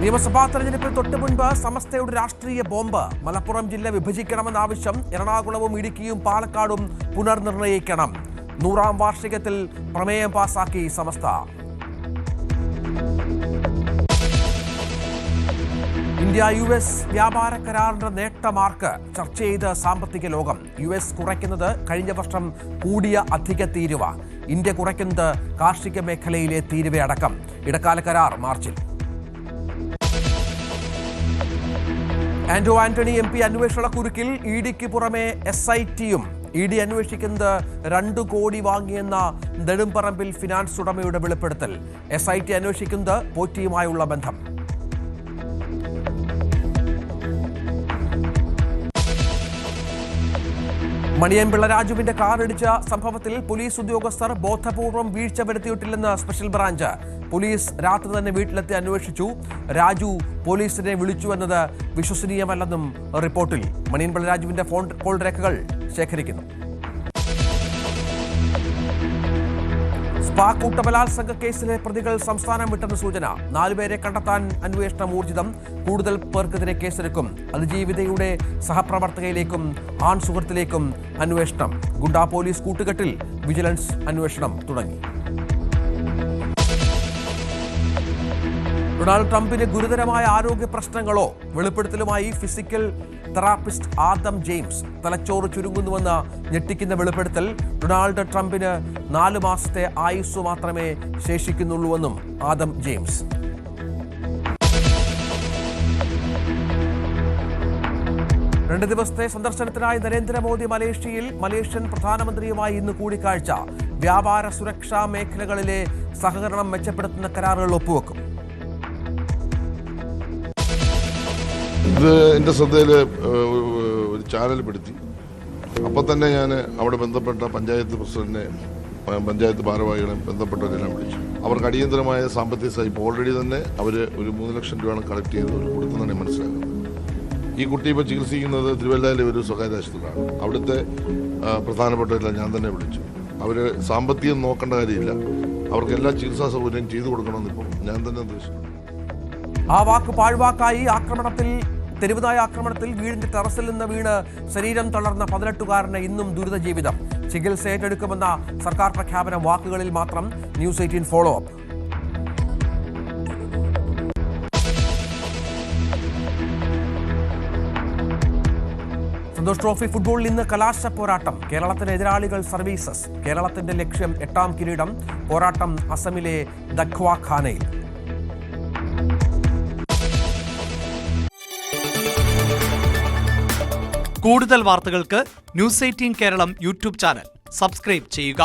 നിയമസഭാ തെരഞ്ഞെടുപ്പിൽ തൊട്ടുമുൻപ് സമസ്തയുടെ രാഷ്ട്രീയ ബോംബ്. മലപ്പുറം ജില്ല വിഭജിക്കണമെന്ന ആവശ്യം. എറണാകുളവും ഇടുക്കിയും പാലക്കാടും പുനർനിർണയിക്കണം. 100ാം വാർഷികത്തിൽ പ്രമേയം പാസാക്കി സമസ്ത. ഇന്ത്യ-US വ്യാപാര കരാറിന്റെ നേട്ടമാർക്ക് ചർച്ച ചെയ്ത് സാമ്പത്തിക ലോകം. US കുറയ്ക്കുന്നത് കഴിഞ്ഞ വർഷം കൂടിയ അധിക തീരുവ. ഇന്ത്യ കുറയ്ക്കുന്നത് കാർഷിക മേഖലയിലെ തീരുവയടക്കം. ഇടക്കാല കരാർ മാർച്ചിൽ. ആന്റണി MP അന്വേഷണ കുരുക്കിൽ. ഇഡിക്ക് പുറമെ SITയും. ഇഡി അന്വേഷിക്കുന്നത് 2 കോടി വാങ്ങിയെന്ന നെടുമ്പറമ്പിൽ ഫിനാൻസ് ഉടമയുടെ വെളിപ്പെടുത്തൽ. SIT അന്വേഷിക്കുന്നത് പോറ്റിയുമായുള്ള ബന്ധം. മണിയൻപിള്ള രാജുവിന്റെ കാറിടിച്ച സംഭവത്തിൽ പോലീസ് ഉദ്യോഗസ്ഥർ ബോധപൂർവം വീഴ്ച വരുത്തിയിട്ടില്ലെന്ന് സ്പെഷ്യൽ ബ്രാഞ്ച്. പോലീസ് രാത്രി തന്നെ വീട്ടിലെത്തി അന്വേഷിച്ചു. രാജു പോലീസിനെ വിളിച്ചുവെന്നത് വിശ്വസനീയമല്ലെന്നും റിപ്പോർട്ടിൽ. മണിയൻപിള്ള രാജുവിന്റെ ഫോൺ കോൾ രേഖകൾ ശേഖരിക്കുന്നു. സ്പാ കൂട്ടബലാത്സംഗ കേസിലെ പ്രതികൾ സംസ്ഥാനം വിട്ടെന്ന സൂചന. 4 പേരെ കണ്ടെത്താൻ അന്വേഷണം ഊർജിതം. കൂടുതൽ പേർക്കെതിരെ കേസെടുക്കും. അതിജീവിതയുടെ സഹപ്രവർത്തകയിലേക്കും സുഹൃത്തിലേക്കും അന്വേഷണം. ഗുണ്ടാ പോലീസ് കൂട്ടുകെട്ടിൽ വിജിലൻസ് അന്വേഷണം തുടങ്ങി. ഡൊണാൾഡ് ട്രംപിന് ഗുരുതരമായ ആരോഗ്യ പ്രശ്നങ്ങളോ? വെളിപ്പെടുത്തലുമായി ഫിസിക്കൽ തെറാപ്പിസ്റ്റ് ആദം ജെയിംസ്. തലച്ചോറ് ചുരുങ്ങുന്നുവെന്ന ഞെട്ടിക്കുന്ന വെളിപ്പെടുത്തൽ. ഡൊണാൾഡ് ട്രംപിന് 4 മാസത്തെ ആയുസ് മാത്രമേ ശേഷിക്കുന്നുള്ളൂവെന്നും ആദം ജെയിംസ്. രണ്ട് ദിവസത്തെ സന്ദർശനത്തിനായി നരേന്ദ്രമോദി മലേഷ്യയിൽ. മലേഷ്യൻ പ്രധാനമന്ത്രിയുമായി ഇന്ന് കൂടിക്കാഴ്ച. വ്യാപാര സുരക്ഷാ മേഖലകളിലെ സഹകരണം മെച്ചപ്പെടുത്തുന്ന കരാറുകൾ ഒപ്പുവെക്കും. ഇത് എൻ്റെ ശ്രദ്ധയിൽ ഒരു ചാനൽ പെടുത്തി. അപ്പോൾ തന്നെ ഞാൻ അവിടെ ബന്ധപ്പെട്ട പഞ്ചായത്ത് പ്രസിഡന്റിനെ, പഞ്ചായത്ത് ഭാരവാഹികളെ, ബന്ധപ്പെട്ടവരെല്ലാം വിളിച്ചു. അവർക്ക് അടിയന്തരമായ സാമ്പത്തിക സഹായം ഇപ്പോൾ ഓൾറെഡി തന്നെ അവർ ഒരു 3 ലക്ഷം രൂപയാണ് കളക്ട് ചെയ്ത് കൊടുക്കുന്നതാണ് മനസ്സിലാക്കുന്നത്. ഈ കുട്ടി ഇപ്പോൾ ചികിത്സിക്കുന്നത് തിരുവല്ലയിലെ ഒരു സ്വകാര്യ ആശുപത്രിയിലാണ്. അവിടുത്തെ പ്രധാനപ്പെട്ടവരെല്ലാം ഞാൻ തന്നെ വിളിച്ചു. അവർ സാമ്പത്തികം നോക്കേണ്ട കാര്യമില്ല, അവർക്ക് എല്ലാ ചികിത്സാ സൗകര്യം ചെയ്തു കൊടുക്കണമെന്ന് ഇപ്പോൾ ഞാൻ തന്നെ നിർദ്ദേശിച്ചു. ആ വാക്ക് പാഴ്വാക്കായി. തെരുവുനായ ആക്രമണത്തിൽ വീടിന്റെ ടെറസിൽ നിന്ന് വീണ് ശരീരം തളർന്ന 18കാരന് ഇന്നും ദുരിത ജീവിതം. ചികിത്സ ഏറ്റെടുക്കുമെന്ന സർക്കാർ പ്രഖ്യാപനം വാക്കുകളിൽ മാത്രം. News 18 follow up. Santosh trophy ഫുട്ബോളിൽ ഇന്ന് കലാശ പോരാട്ടം. കേരളത്തിന് എതിരാളികൾ സർവീസസ്. കേരളത്തിന്റെ ലക്ഷ്യം 8ാം കിരീടം. പോരാട്ടം അസമിലെ ദഖ്വാഖാനയിൽ. കൂടുതൽ വാർത്തകൾക്ക് news 18 Keralam YouTube channel subscribe ചെയ്യുക.